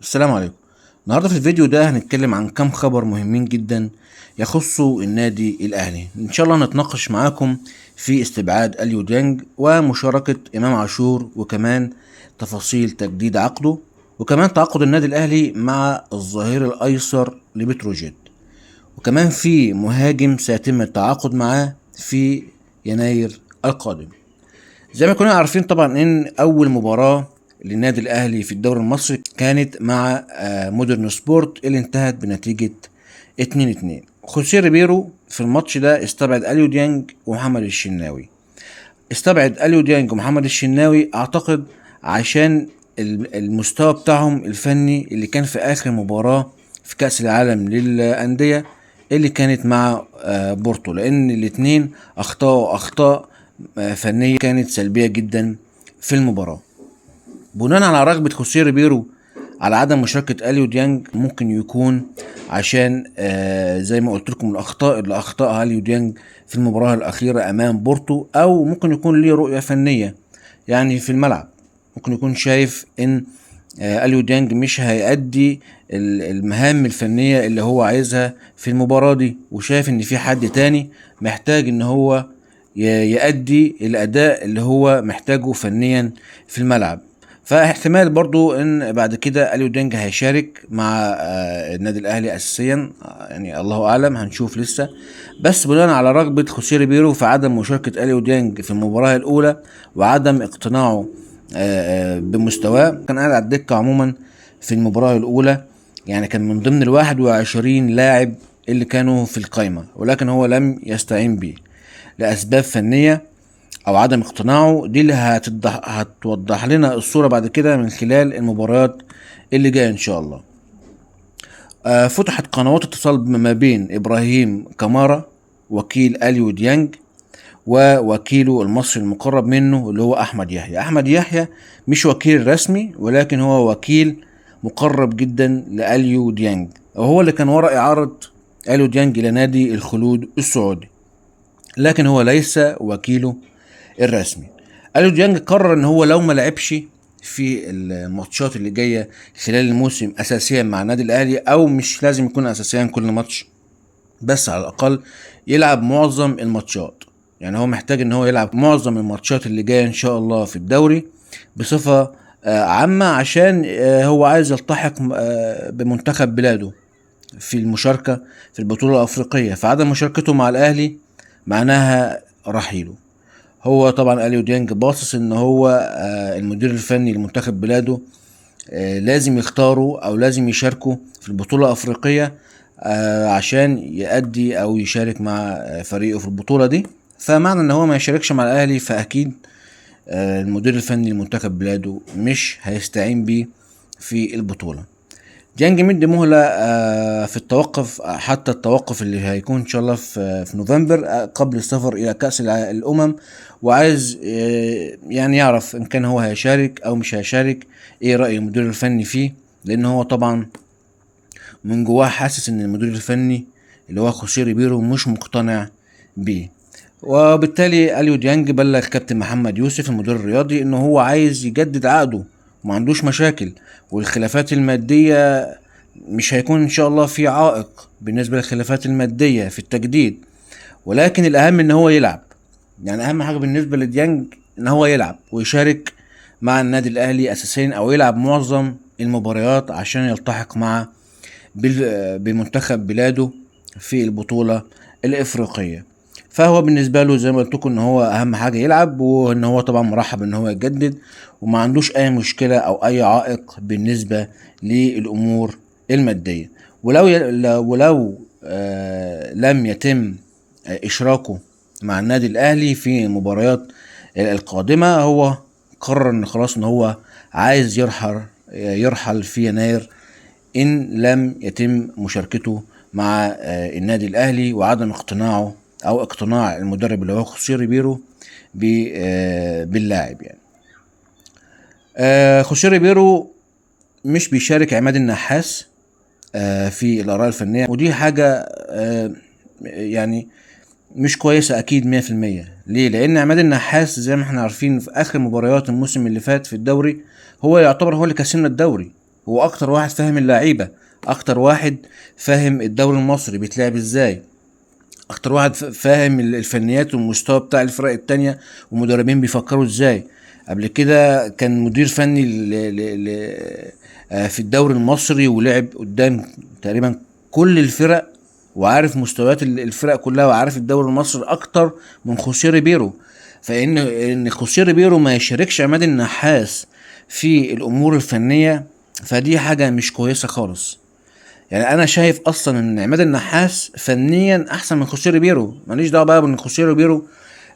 السلام عليكم. النهارده في الفيديو ده هنتكلم عن كام خبر مهمين جدا يخصوا النادي الاهلي. ان شاء الله نتناقش معاكم في استبعاد اليو ديانج ومشاركة امام عاشور، وكمان تفاصيل تجديد عقده، وكمان تعاقد النادي الاهلي مع الظهير الايسر لبتروجيت، وكمان في مهاجم سيتم التعاقد معاه في يناير القادم. زي ما كنا عارفين طبعا ان اول مباراة للنادي الاهلي في الدوري المصري كانت مع مودرن سبورت اللي انتهت بنتيجة 2-2. خوسيه ريبيرو في الماتش ده استبعد اليو ديانج ومحمد الشناوي. استبعد اليو ديانج ومحمد الشناوي اعتقد عشان المستوى بتاعهم الفني اللي كان في اخر مباراة في كأس العالم للأندية اللي كانت مع بورتو، لان الاتنين اخطاء فنية كانت سلبية جدا في المباراة. بناء على رغبة خوسيه ريبيرو على عدم مشاركة اليو ديانج، ممكن يكون عشان زي ما قلت لكم الاخطاء اللي اخطاها اليو ديانج في المباراة الاخيرة امام بورتو، او ممكن يكون ليه رؤية فنية يعني في الملعب. ممكن يكون شايف ان اليو ديانج مش هيأدي المهام الفنية اللي هو عايزها في المباراة دي، وشايف ان في حد تاني محتاج ان هو يأدي الأداء اللي هو محتاجه فنيا في الملعب. فاحتمال برضو ان بعد كده اليو ديانج هيشارك مع النادي الاهلي اساسيا، يعني الله اعلم، هنشوف لسه. بس بناء على رغبة خوسيه ريبيرو في عدم مشاركة اليو ديانج في المباراة الاولى وعدم اقتناعه بمستواه، كان قاعد على الدكة عموما في المباراة الاولى. يعني كان من ضمن ال21 لاعب اللي كانوا في القائمة، ولكن هو لم يستعين بيه لأسباب فنية أو عدم اقتناعه. دي اللي هتوضح لنا الصورة بعد كده من خلال المباريات اللي جاية إن شاء الله. فتحت قنوات اتصال ما بين إبراهيم كمارا وكيل أليو ديانج ووكيله المصري المقرب منه اللي هو أحمد يحيى. أحمد يحيى مش وكيل رسمي، ولكن هو وكيل مقرب جدا لأليو ديانج، وهو اللي كان وراء إعارة أليو ديانج إلى نادي الخلود السعودي، لكن هو ليس وكيله الرسمي. اليو ديانج قرر ان هو لو ما لعبش في الماتشات اللي جايه خلال الموسم اساسيا مع النادي الاهلي، او مش لازم يكون اساسيا كل ماتش، بس على الاقل يلعب معظم الماتشات. يعني هو محتاج ان هو يلعب معظم الماتشات اللي جايه ان شاء الله في الدوري بصفه عامه، عشان هو عايز يلتحق بمنتخب بلاده في المشاركه في البطوله الافريقيه. فعدم مشاركته مع الاهلي معناها رحيله. هو طبعا اليو ديانج باصص ان هو المدير الفني لمنتخب بلاده لازم يختاروا او لازم يشاركوا في البطولة الافريقية عشان يأدي او يشارك مع فريقه في البطولة دي. فمعنى ان هو ما يشاركش مع الاهلي، فاكيد المدير الفني لمنتخب بلاده مش هيستعين بيه في البطولة. ديانج مدي مهلة في التوقف، حتى التوقف اللي هيكون ان شاء الله في نوفمبر قبل السفر الى كأس الامم، وعايز يعني يعرف ان كان هو هيشارك او مش هيشارك، ايه رأي المدير الفني فيه، لان هو طبعا من جواه حاسس ان المدير الفني اللي هو خوسيه ريبيرو مش مقتنع بيه. وبالتالي اليو ديانج بلغ كابتن محمد يوسف المدير الرياضي ان هو عايز يجدد عقده وما عندوش مشاكل، والخلافات المادية مش هيكون ان شاء الله في عائق بالنسبة للخلافات المادية في التجديد، ولكن الاهم ان هو يلعب. يعني اهم حاجة بالنسبة لديانج ان هو يلعب ويشارك مع النادي الاهلي اساسيا، او يلعب معظم المباريات عشان يلتحق مع بمنتخب بلاده في البطولة الافريقية. فهو بالنسبة له زي ما قلت لكم ان هو اهم حاجة يلعب، وان هو طبعا مرحب ان هو يجدد وما عندوش اي مشكلة او اي عائق بالنسبة للامور المادية. ولو لم يتم اشراكه مع النادي الاهلي في المباريات القادمة، هو قرر ان خلاص ان هو عايز يرحل في يناير ان لم يتم مشاركته مع النادي الاهلي، وعدم اقتناعه او اقتناع المدرب اللي هو خوسيه ريبيرو باللاعب. يعني خوسيه ريبيرو مش بيشارك عماد النحاس في الاراء الفنيه، ودي حاجه يعني مش كويسه اكيد 100%. ليه؟ لان عماد النحاس زي ما احنا عارفين في اخر مباريات الموسم اللي فات في الدوري هو يعتبر هو اللي كسبنا الدوري. هو اكتر واحد فاهم اللعيبه، اكتر واحد فاهم الدوري المصري بيتلعب ازاي، اكتر واحد فاهم الفنيات والمستوى بتاع الفرق التانية، ومدربين بيفكروا ازاي. قبل كده كان مدير فني في الدوري المصري، ولعب قدام تقريبا كل الفرق، وعارف مستويات الفرق كلها، وعارف الدوري المصري اكتر من خوسيه ريبيرو. فان خوسيه ريبيرو ما يشاركش عماد النحاس في الامور الفنيه، فدي حاجه مش كويسه خالص. يعني انا شايف اصلا ان عماد النحاس فنيا احسن من خوسيه ريبيرو. ماليش دعوه بقى بان خوسيه ريبيرو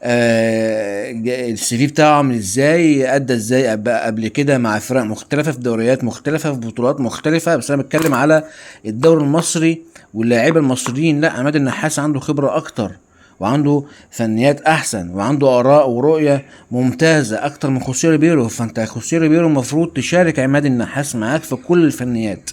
السي في بتاعه عامل ازاي، ادى ازاي قبل كده مع فرق مختلفه في دوريات مختلفه في بطولات مختلفه، بس انا بتكلم على الدوري المصري واللاعيبه المصريين. لا، عماد النحاس عنده خبره اكتر، وعنده فنيات احسن، وعنده اراء ورؤيه ممتازه اكتر من خوسيه ريبيرو. فانت خوسيه ريبيرو المفروض تشارك عماد النحاس معاك في كل الفنيات.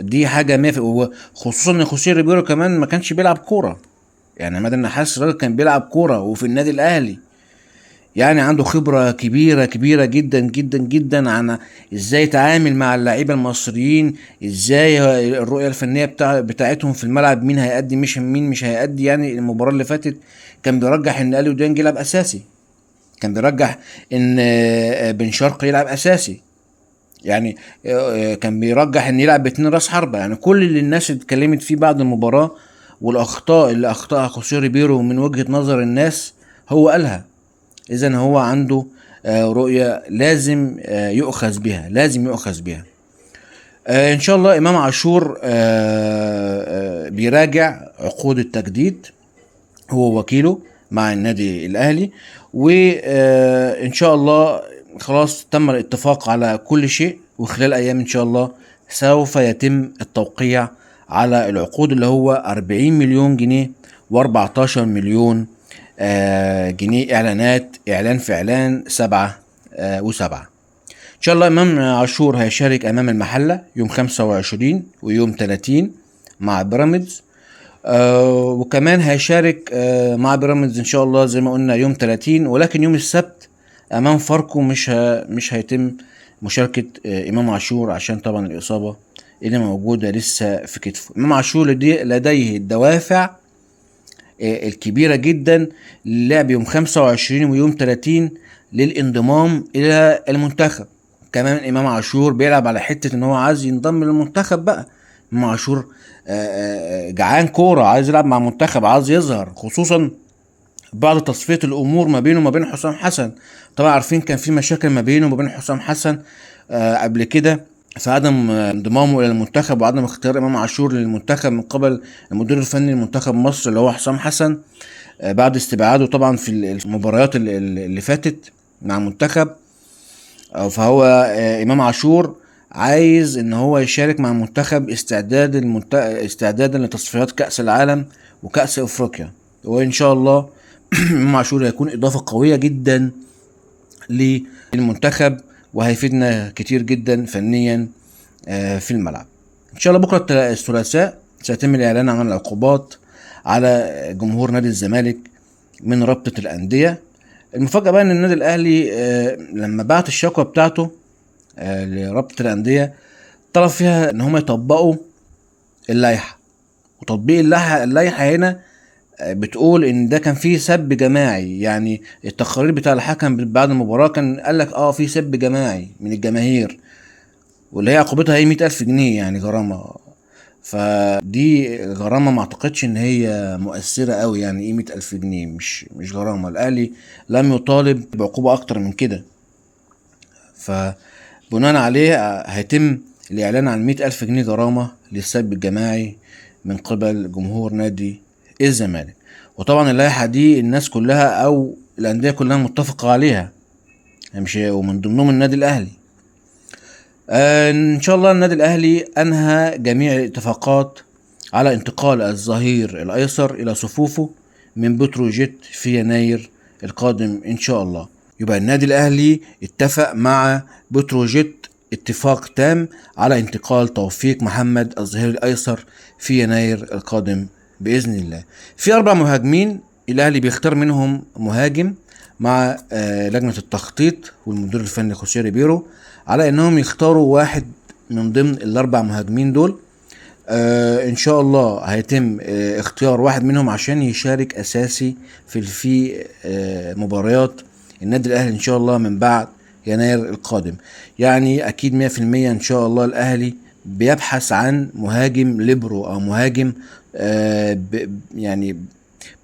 دي حاجه 100، خصوصا ان خوسيه ريبيرو كمان ما كانش بيلعب كوره. يعني عماد النحاس الراجل كان بيلعب كوره وفي النادي الاهلي، يعني عنده خبره كبيره كبيره جدا جدا جدا عن ازاي يتعامل مع اللعيبه المصريين، ازاي الرؤيه الفنيه بتاعتهم في الملعب، مين هيأدي مين مش هيأدي. يعني المباراه اللي فاتت كان بيرجح ان اليو ديانج يلعب اساسي، كان بيرجح ان بن شرقي يلعب اساسي، يعني كان بيرجح ان يلعب باتنين راس حربة. يعني كل اللي الناس اتكلمت فيه بعد المباراة، والاخطاء اللي اخطاها خوسيه ريبيرو من وجهة نظر الناس هو قالها. اذا هو عنده رؤية لازم يؤخذ بها، لازم يؤخذ بها. ان شاء الله امام عاشور بيراجع عقود التجديد هو وكيله مع النادي الاهلي، وان شاء الله خلاص تم الاتفاق على كل شيء، وخلال ايام ان شاء الله سوف يتم التوقيع على العقود اللي هو 40 مليون جنيه و14 مليون جنيه اعلانات، اعلان في اعلان 7 و7. ان شاء الله امام عاشور هيشارك امام المحلة يوم 25 ويوم 30 مع بيراميدز، وكمان هيشارك مع بيراميدز ان شاء الله زي ما قلنا يوم 30. ولكن يوم السبت امام فاركو مش هيتم مشاركة امام عاشور، عشان طبعا الاصابة اللي موجودة لسه في كتفه. امام عاشور لديه الدوافع الكبيرة جدا للعب يوم 25 ويوم 30 للانضمام الى المنتخب. كمان امام عاشور بيلعب على حتة ان هو عايز ينضم للمنتخب بقى. امام عاشور جعان كورة، عايز يلعب مع منتخب، عايز يظهر، خصوصا بعد تصفية الامور ما بينه وما بين حسام حسن. طبعا عارفين كان في مشاكل ما بينه وما بين حسام حسن قبل كده في عدم انضمامه الى المنتخب، وعدم اختيار امام عاشور للمنتخب من قبل المدير الفني لمنتخب مصر اللي هو حسام حسن، بعد استبعاده طبعا في المباريات اللي فاتت مع المنتخب. فهو امام عاشور عايز ان هو يشارك مع المنتخب استعدادا لتصفيات كأس العالم وكأس افريقيا، وان شاء الله امام عاشور هيكون اضافة قوية جدا للمنتخب، وهيفيدنا كتير جدا فنيا في الملعب. ان شاء الله بكرة الثلاثاء سيتم الاعلان عن العقوبات على جمهور نادي الزمالك من رابطة الأندية. المفاجأة بقى ان النادي الاهلي لما بعت الشكوى بتاعته لرابطة الأندية طلب فيها ان هم يطبقوا اللائحة، وتطبيق اللائحة هنا بتقول ان ده كان فيه سب جماعي. يعني التقارير بتاع الحكم بعد المباراة كان قال لك في سب جماعي من الجماهير، واللي هي عقوبتها هي 100,000 جنيه يعني غرامة. فدي غرامة ما اعتقدش ان هي مؤثرة قوي، يعني ايه 100,000 جنيه؟ مش غرامة. الاهلي لم يطالب بعقوبة اكتر من كده، فبناء عليه هيتم الاعلان عن 100,000 جنيه غرامة للسب الجماعي من قبل جمهور نادي الزمالك. وطبعا اللائحة دي الناس كلها او الاندية كلها متفقة عليها، مش ومن ضمنهم النادي الاهلي. ان شاء الله النادي الاهلي انهى جميع الاتفاقات على انتقال الظهير الايسر الى صفوفه من بتروجيت في يناير القادم ان شاء الله. يبقى النادي الاهلي اتفق مع بتروجيت اتفاق تام على انتقال توفيق محمد الظهير الايسر في يناير القادم باذن الله. في 4 مهاجمين الاهلي بيختار منهم مهاجم مع لجنة التخطيط والمدير الفني خوسيه ريبيرو على انهم يختاروا واحد من ضمن الاربع مهاجمين دول. ان شاء الله هيتم اختيار واحد منهم عشان يشارك اساسي في مباريات النادي الاهلي ان شاء الله من بعد يناير القادم. يعني اكيد 100% ان شاء الله الاهلي بيبحث عن مهاجم ليبرو او مهاجم يعني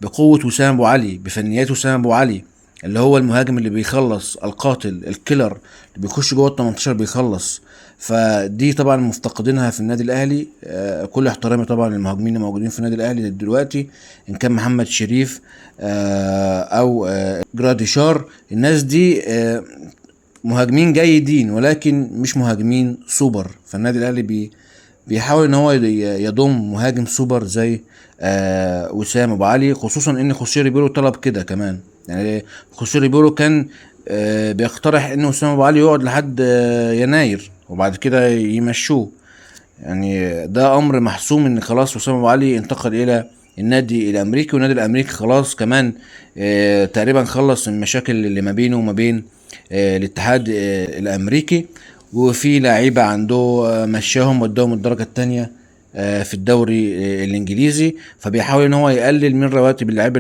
بقوة وسام ابو علي، بفنيات وسام ابو علي، اللي هو المهاجم اللي بيخلص، القاتل الكيلر اللي بيخش جوه ال 18 بيخلص. فدي طبعا مفتقدينها في النادي الاهلي. كل احترامي طبعا للمهاجمين اللي موجودين في النادي الاهلي دلوقتي، ان كان محمد شريف او جراديشار، الناس دي مهاجمين جيدين ولكن مش مهاجمين سوبر. فالنادي الاهلي بيحاول ان هو يضم مهاجم سوبر زي وسام ابو علي، خصوصا ان خوسيه ريبيرو طلب كده كمان. يعني خوسيه ريبيرو كان بيقترح ان وسام ابو علي يقعد لحد يناير وبعد كده يمشوه. يعني ده امر محسوم ان خلاص وسام ابو علي انتقل الى النادي الامريكي، والنادي الامريكي خلاص كمان تقريبا خلص المشاكل اللي ما بينه وما بين الاتحاد الامريكي. وفي لعيبه عنده مشاهم وداهم الدرجه الثانيه في الدوري الانجليزي. فبيحاول ان هو يقلل من رواتب اللعيبه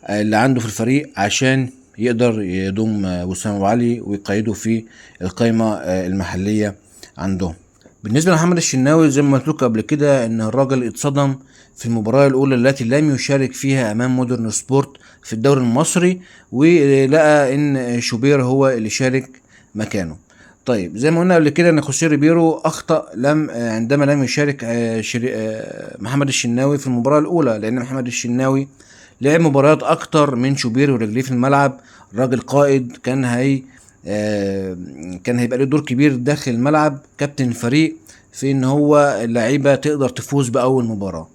اللي عنده في الفريق عشان يقدر يضم وسام ابو علي ويقيده في القائمه المحليه عندهم. بالنسبه لمحمد الشناوي زي ما قلت لكم قبل كده ان الراجل اتصدم في المباراه الاولى التي لم يشارك فيها امام مودرن سبورت في الدوري المصري، ولقى ان شوبير هو اللي شارك مكانه. طيب زي ما قلنا قبل كده ان خوسيه ريبيرو اخطا عندما لم يشارك محمد الشناوي في المباراه الاولى، لان محمد الشناوي لعب مباريات اكتر من شوبير ورجليه في الملعب. راجل قائد كان هيبقى له دور كبير داخل الملعب، كابتن الفريق، في ان هو اللعيبه تقدر تفوز باول مباراه.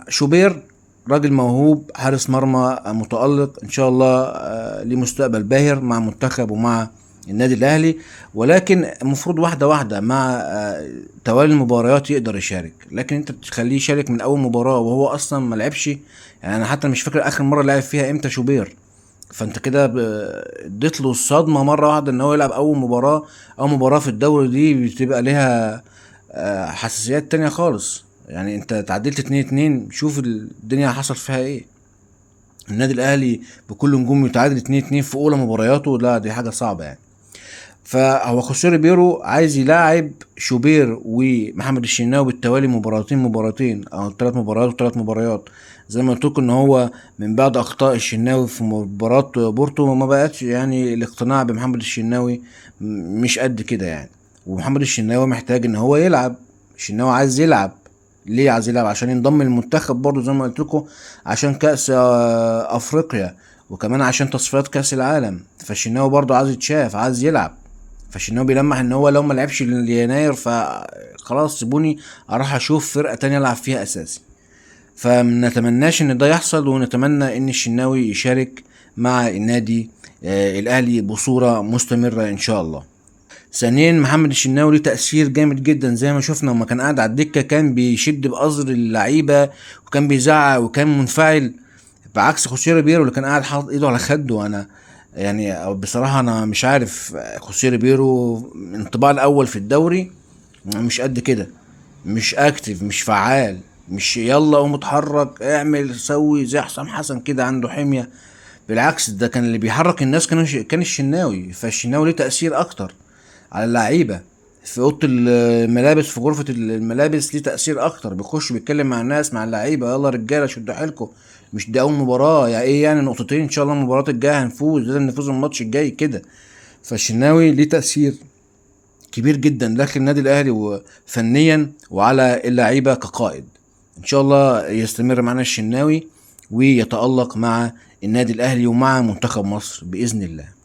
شوبير راجل موهوب، حارس مرمى متألق ان شاء الله، ليه مستقبل باهر مع منتخب ومع النادي الاهلي، ولكن المفروض واحده واحده مع توالي المباريات يقدر يشارك. لكن انت تخليه يشارك من اول مباراه وهو اصلا ما لعبش. يعني انا حتى مش فاكر اخر مره لعب فيها امتى شوبير. فانت كده اديت له الصدمه مره واحده ان هو يلعب اول مباراه. اول مباراه في الدوري دي بتبقى ليها حساسيات تانية خالص. يعني انت تعدلت 2-2، شوف الدنيا حصل فيها ايه. النادي الاهلي بكل نجوم يتعادل 2-2 في اولى مبارياته، لا دي حاجه صعبه يعني. فهو خوسيه ريبيرو عايز يلاعب شوبير ومحمد الشناوي بالتوالي مباراتين او 3 مباريات زي ما قلت لكم، ان هو من بعد اخطاء الشناوي في مباراه بورتو ما بقتش يعني الاقتناع بمحمد الشناوي مش قد كده يعني. ومحمد الشناوي محتاج ان هو يلعب. الشناوي عايز يلعب. ليه عايز يلعب؟ عشان ينضم للمنتخب برضو زي ما قلت لكم، عشان كأس افريقيا، وكمان عشان تصفيات كأس العالم. فالشناوي برضو عايز يتشاف، عايز يلعب. فالشناوي بيلمح ان هو لو ما لعبش ليناير فخلاص سيبوني اروح اشوف فرقة تانية العب فيها اساسي. فمنتمناش ان ده يحصل، ونتمنى ان الشناوي يشارك مع النادي الاهلي بصورة مستمرة ان شاء الله. ثانيا محمد الشناوي ليه تأثير جامد جدا زي ما شفنا، لما كان قاعد على الدكة كان بيشد بأزر اللعيبة وكان بيزعق وكان منفعل، بعكس خوسيه ريبيرو اللي كان قاعد حاطط ايده على خده. انا يعني بصراحة انا مش عارف، خوسيه ريبيرو الانطباع الاول في الدوري مش قد كده، مش اكتف، مش فعال، مش يلا قوم اتحرك اعمل سوي زي حسام حسن كده عنده حمية. بالعكس ده كان اللي بيحرك الناس كان الشناوي. فالشناوي ليه تأثير اكتر على اللعيبة في اوضه الملابس، في غرفه الملابس ليه تاثير اكتر، بيخش بيتكلم مع الناس مع اللعيبه، يلا رجاله شدوا حيلكم، مش دي اول مباراه يعني ايه يعني نقطتين ان شاء الله المباراه الجايه هنفوز، لازم نفوز الماتش الجاي كده. فالشناوي ليه تاثير كبير جدا داخل النادي الاهلي وفنيا وعلى اللعيبه كقائد. ان شاء الله يستمر معنا الشناوي ويتالق مع النادي الاهلي ومع منتخب مصر باذن الله.